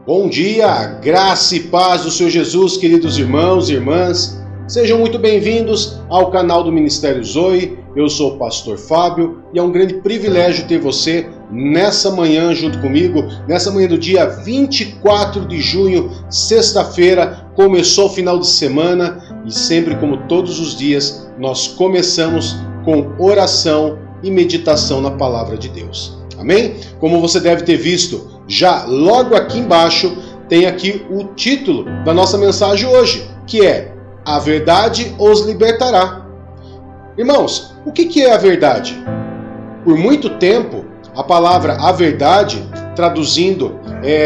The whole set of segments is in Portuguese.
Bom dia, graça e paz do Senhor Jesus, queridos irmãos e irmãs. Sejam muito bem-vindos ao canal do Ministério Zoe. Eu sou o pastor Fábio e é um grande privilégio ter você nessa manhã junto comigo, nessa manhã do dia 24 de junho, sexta-feira. Começou o final de semana e sempre, como todos os dias, nós começamos com oração e meditação na palavra de Deus. Amém? Como você deve ter visto, já logo aqui embaixo tem aqui o título da nossa mensagem hoje, que é A Verdade os Libertará. Irmãos, o que é a verdade? Por muito tempo, a palavra a verdade, traduzindo,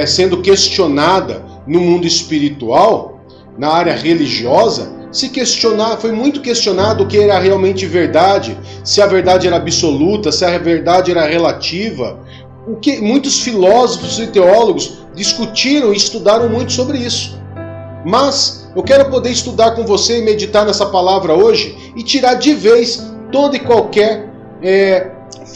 sendo questionada no mundo espiritual, na área religiosa, foi muito questionado o que era realmente verdade, se a verdade era absoluta, se a verdade era relativa. O que muitos filósofos e teólogos discutiram e estudaram muito sobre isso. Mas eu quero poder estudar com você e meditar nessa palavra hoje e tirar de vez toda e qualquer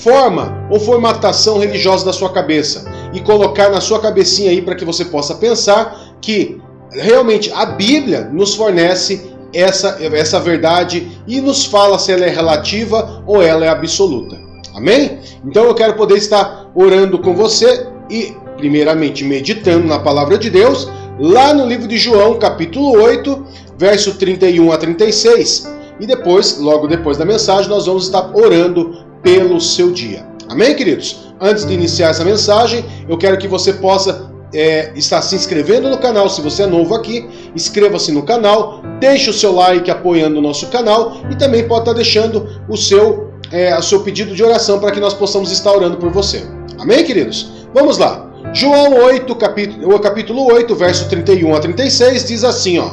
forma ou formatação religiosa da sua cabeça e colocar na sua cabecinha aí para que você possa pensar que realmente a Bíblia nos fornece essa verdade e nos fala se ela é relativa ou ela é absoluta. Amém? Então eu quero poder estar orando com você e primeiramente meditando na palavra de Deus, lá no livro de João, capítulo 8, verso 31 a 36. E depois, logo depois da mensagem, nós vamos estar orando pelo seu dia. Amém, queridos? Antes de iniciar essa mensagem, eu quero que você possa estar se inscrevendo no canal. Se você é novo aqui, inscreva-se no canal, deixe o seu like apoiando o nosso canal e também pode estar deixando o seu pedido de oração para que nós possamos estar orando por você. Amém, queridos? Vamos lá. João 8, capítulo 8, verso 31 a 36, diz assim, ó.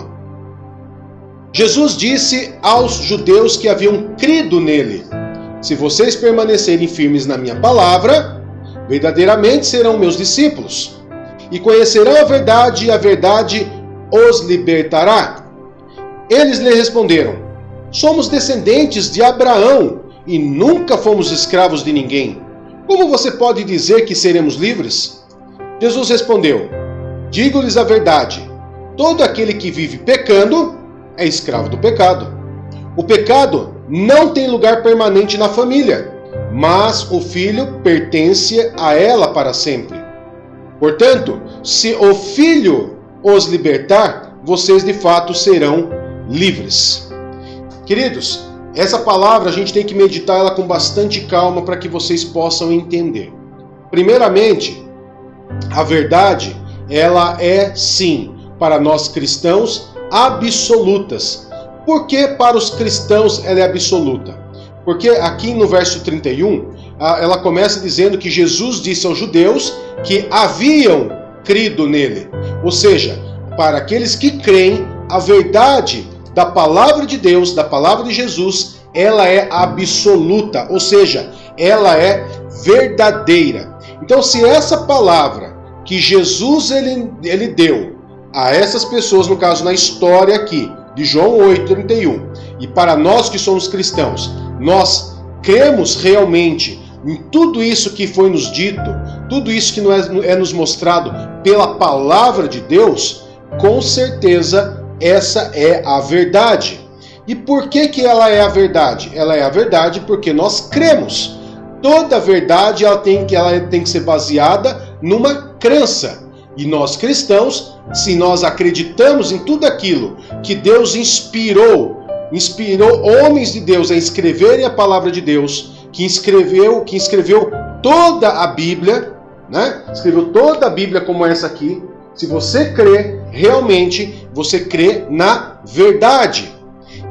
Jesus disse aos judeus que haviam crido nele: se vocês permanecerem firmes na minha palavra, verdadeiramente serão meus discípulos, e conhecerão a verdade, e a verdade os libertará. Eles lhe responderam: somos descendentes de Abraão, e nunca fomos escravos de ninguém. Como você pode dizer que seremos livres? Jesus respondeu: digo-lhes a verdade. Todo aquele que vive pecando é escravo do pecado. O pecado não tem lugar permanente na família, mas o filho pertence a ela para sempre. Portanto, se o Filho os libertar, vocês de fato serão livres. Queridos, essa palavra a gente tem que meditar ela com bastante calma para que vocês possam entender. Primeiramente, a verdade, ela é sim, para nós cristãos, absolutas. Por que para os cristãos ela é absoluta? Porque aqui no verso 31, ela começa dizendo que Jesus disse aos judeus que haviam crido nele. Ou seja, para aqueles que creem, a verdade da palavra de Deus, da palavra de Jesus, ela é absoluta, ou seja, ela é verdadeira. Então, se essa palavra que Jesus ele deu a essas pessoas, no caso na história aqui, de João 8:31, e para nós que somos cristãos, nós cremos realmente em tudo isso que foi nos dito, tudo isso que é nos mostrado pela palavra de Deus, com certeza essa é a verdade. E por que ela é a verdade? Ela é a verdade porque nós cremos. Toda verdade ela tem que ser baseada numa crença. E nós cristãos, se nós acreditamos em tudo aquilo que Deus inspirou homens de Deus a escreverem a palavra de Deus, que escreveu toda a Bíblia, né? Escreveu toda a Bíblia como essa aqui. Se você crê, realmente você crê na verdade.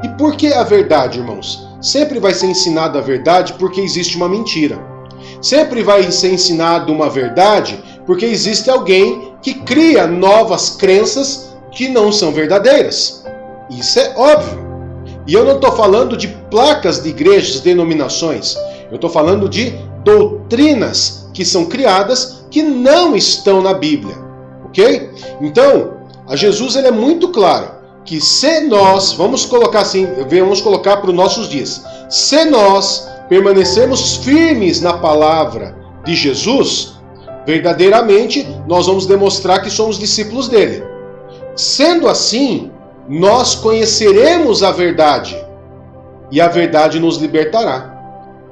E por que a verdade, irmãos? Sempre vai ser ensinada a verdade porque existe uma mentira. Sempre vai ser ensinado uma verdade porque existe alguém que cria novas crenças que não são verdadeiras. Isso é óbvio. E eu não estou falando de placas de igrejas, denominações. Eu estou falando de doutrinas que são criadas que não estão na Bíblia. Ok? Então, a Jesus ele é muito claro que se nós, vamos colocar para os nossos dias, se nós permanecermos firmes na palavra de Jesus, verdadeiramente nós vamos demonstrar que somos discípulos dele. Sendo assim, nós conheceremos a verdade, e a verdade nos libertará.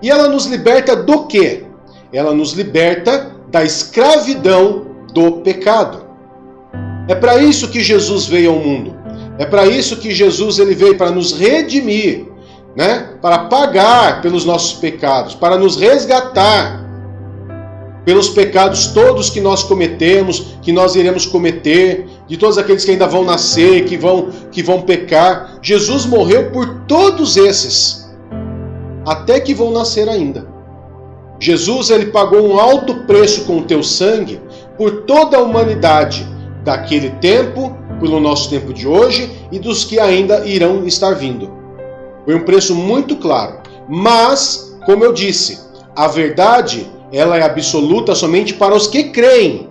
E ela nos liberta do quê? Ela nos liberta da escravidão do pecado. É para isso que Jesus veio ao mundo. É para isso que Jesus ele veio, para nos redimir, né? Para pagar pelos nossos pecados, para nos resgatar pelos pecados todos que nós cometemos, que nós iremos cometer, de todos aqueles que ainda vão nascer, que vão pecar. Jesus morreu por todos esses, até que vão nascer ainda. Jesus ele pagou um alto preço com o teu sangue por toda a humanidade daquele tempo, pelo nosso tempo de hoje e dos que ainda irão estar vindo. Foi um preço muito claro. Mas, como eu disse, a verdade ela é absoluta somente para os que creem.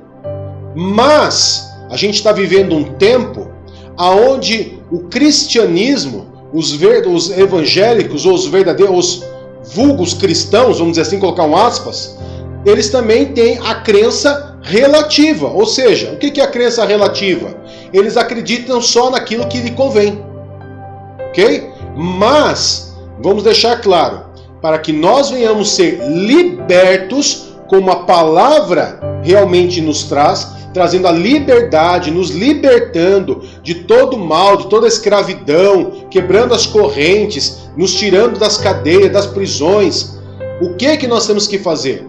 Mas a gente está vivendo um tempo onde o cristianismo, os evangélicos, ou os verdadeiros vulgos cristãos, vamos dizer assim, colocar um aspas, eles também têm a crença relativa. Ou seja, o que é a crença relativa? Eles acreditam só naquilo que lhe convém. Ok? Mas, vamos deixar claro, para que nós venhamos ser libertos, como a palavra realmente nos traz, trazendo a liberdade, nos libertando de todo mal, de toda a escravidão, quebrando as correntes, nos tirando das cadeias, das prisões. O que é que nós temos que fazer?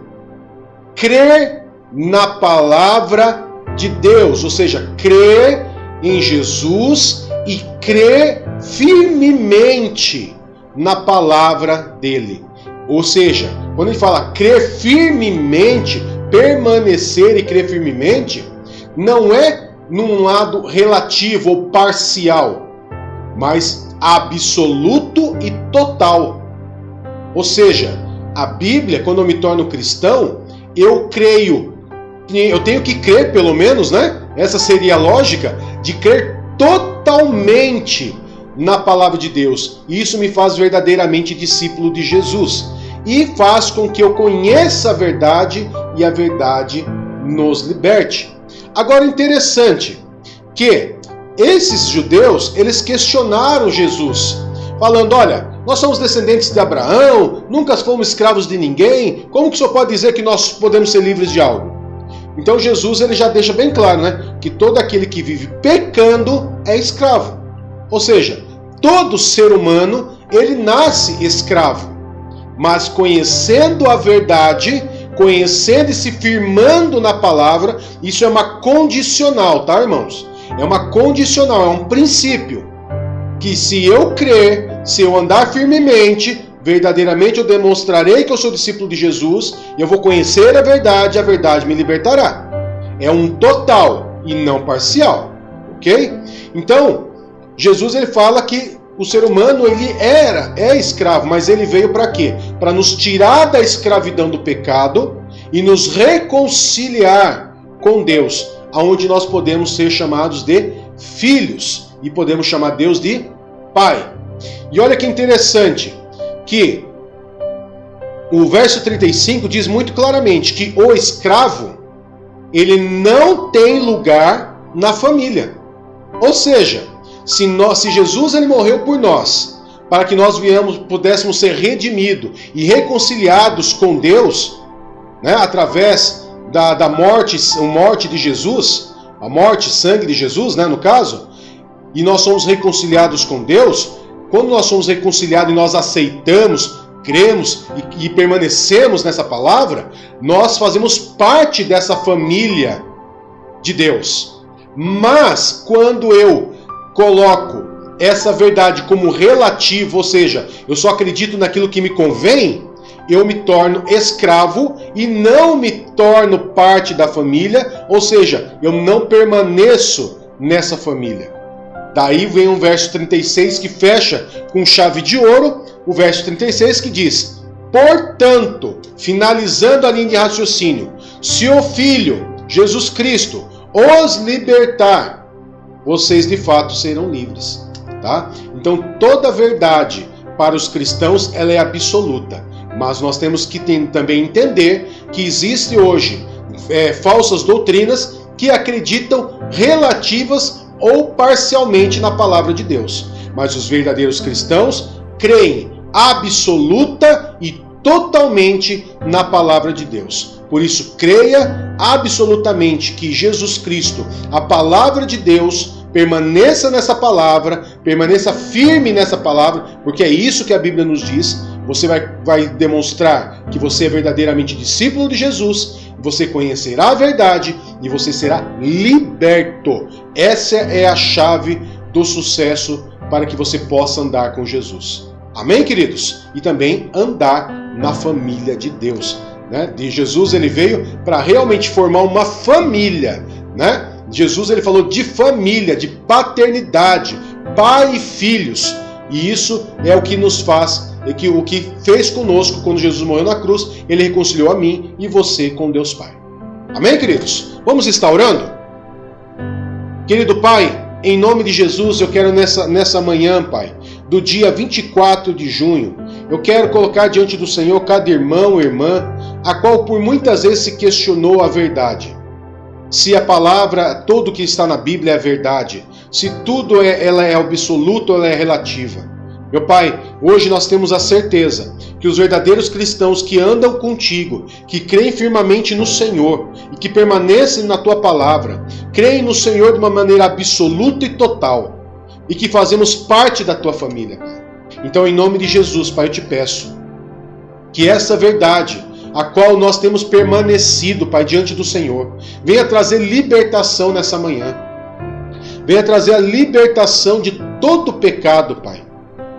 Crer na palavra de Deus, ou seja, crer em Jesus e crer firmemente na palavra dele. Ou seja, quando ele fala crer firmemente, permanecer e crer firmemente, não é num lado relativo ou parcial, mas absoluto e total. Ou seja, a Bíblia, quando eu me torno cristão, eu tenho que crer, pelo menos, né? Essa seria a lógica de crer totalmente na palavra de Deus. E isso me faz verdadeiramente discípulo de Jesus. E faz com que eu conheça a verdade e a verdade nos liberte. Agora, interessante que esses judeus, eles questionaram Jesus, falando, olha, nós somos descendentes de Abraão, nunca fomos escravos de ninguém, como que o senhor pode dizer que nós podemos ser livres de algo? Então Jesus ele já deixa bem claro, né, que todo aquele que vive pecando é escravo. Ou seja, todo ser humano, ele nasce escravo. Mas conhecendo a verdade, conhecendo e se firmando na palavra, isso é uma condicional, tá, irmãos? É uma condicional, é um princípio. Que se eu crer, se eu andar firmemente, verdadeiramente eu demonstrarei que eu sou discípulo de Jesus, e eu vou conhecer a verdade me libertará. É um total e não parcial, ok? Então, Jesus ele fala que o ser humano ele é escravo, mas ele veio para quê? Para nos tirar da escravidão do pecado e nos reconciliar com Deus, aonde nós podemos ser chamados de filhos e podemos chamar Deus de Pai. E olha que interessante, que o verso 35 diz muito claramente que o escravo, ele não tem lugar na família. Ou seja, se Jesus ele morreu por nós, para que nós pudéssemos ser redimidos e reconciliados com Deus, né, através da morte de Jesus, a morte, sangue de Jesus, né, no caso, e nós somos reconciliados com Deus. Quando nós somos reconciliados e nós aceitamos, cremos e permanecemos nessa palavra, nós fazemos parte dessa família de Deus. Mas quando eu coloco essa verdade como relativa, ou seja, eu só acredito naquilo que me convém, eu me torno escravo e não me torno parte da família, ou seja, eu não permaneço nessa família. Daí vem um verso 36 que fecha com chave de ouro, o verso 36 que diz: portanto, finalizando a linha de raciocínio, se o Filho, Jesus Cristo, os libertar, vocês de fato serão livres. Tá? Então toda a verdade para os cristãos ela é absoluta, mas nós temos que também entender que existe hoje falsas doutrinas que acreditam relativas ou parcialmente na palavra de Deus. Mas os verdadeiros cristãos creem absoluta e totalmente na palavra de Deus. Por isso, creia absolutamente que Jesus Cristo, a palavra de Deus, permaneça nessa palavra, permaneça firme nessa palavra, porque é isso que a Bíblia nos diz. Você vai demonstrar que você é verdadeiramente discípulo de Jesus, você conhecerá a verdade e você será liberto. Essa é a chave do sucesso para que você possa andar com Jesus. Amém, queridos? E também andar na família de Deus. De Jesus, ele veio para realmente formar uma família, Jesus, ele falou de família, de paternidade, pai e filhos. E isso é o que nos faz, o que fez conosco quando Jesus morreu na cruz. Ele reconciliou a mim e você com Deus Pai. Amém, queridos? Vamos estar orando? Querido Pai, em nome de Jesus, eu quero nessa manhã, Pai, do dia 24 de junho, eu quero colocar diante do Senhor cada irmão e irmã, a qual por muitas vezes se questionou a verdade. Se a palavra, tudo que está na Bíblia é verdade, se tudo ela é absoluto ou ela é relativa. Meu Pai, hoje nós temos a certeza que os verdadeiros cristãos que andam contigo, que creem firmemente no Senhor e que permanecem na Tua palavra, creem no Senhor de uma maneira absoluta e total e que fazemos parte da Tua família, Pai. Então, em nome de Jesus, Pai, eu te peço que essa verdade, a qual nós temos permanecido, Pai, diante do Senhor, venha trazer libertação nessa manhã. Venha trazer a libertação de todo pecado, Pai.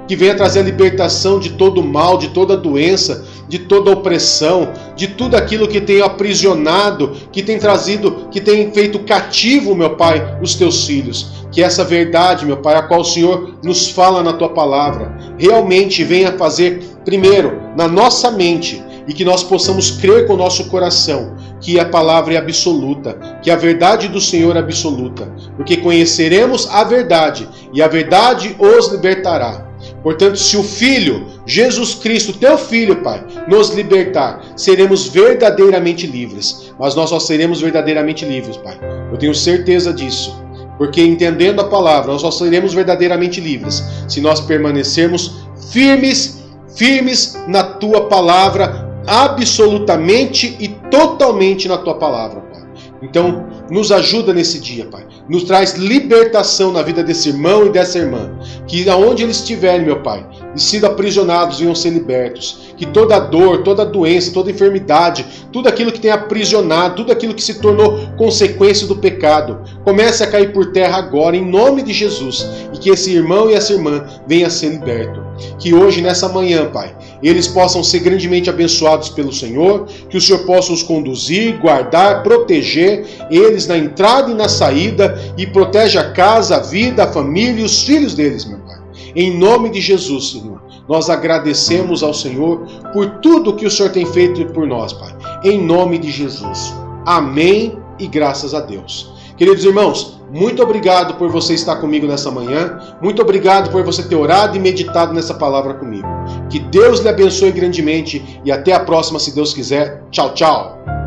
Que venha trazer a libertação de todo mal, de toda doença, de toda opressão, de tudo aquilo que tem aprisionado, que tem trazido, que tem feito cativo, meu Pai, os teus filhos. Que essa verdade, meu Pai, a qual o Senhor nos fala na tua palavra, realmente venha fazer, primeiro, na nossa mente, e que nós possamos crer com o nosso coração que a palavra é absoluta, que a verdade do Senhor é absoluta, porque conheceremos a verdade, e a verdade os libertará. Portanto, se o Filho, Jesus Cristo, teu Filho, Pai, nos libertar, seremos verdadeiramente livres. Mas nós só seremos verdadeiramente livres, Pai. Eu tenho certeza disso. Porque entendendo a palavra, nós só seremos verdadeiramente livres se nós permanecermos firmes na tua palavra, absolutamente e totalmente na tua palavra, Pai. Então, nos ajuda nesse dia, Pai. Nos traz libertação na vida desse irmão e dessa irmã. Que aonde eles estiverem, meu Pai, e sido aprisionados, venham ser libertos. Que toda dor, toda doença, toda enfermidade, tudo aquilo que tem aprisionado, tudo aquilo que se tornou consequência do pecado, comece a cair por terra agora, em nome de Jesus. E que esse irmão e essa irmã venha a ser liberto. Que hoje, nessa manhã, Pai, eles possam ser grandemente abençoados pelo Senhor, que o Senhor possa os conduzir, guardar, proteger eles na entrada e na saída, e protege a casa, a vida, a família e os filhos deles, meu Pai. Em nome de Jesus, Senhor, nós agradecemos ao Senhor por tudo que o Senhor tem feito por nós, Pai. Em nome de Jesus. Amém e graças a Deus. Queridos irmãos, muito obrigado por você estar comigo nessa manhã. Muito obrigado por você ter orado e meditado nessa palavra comigo. Que Deus lhe abençoe grandemente e até a próxima, se Deus quiser. Tchau, tchau.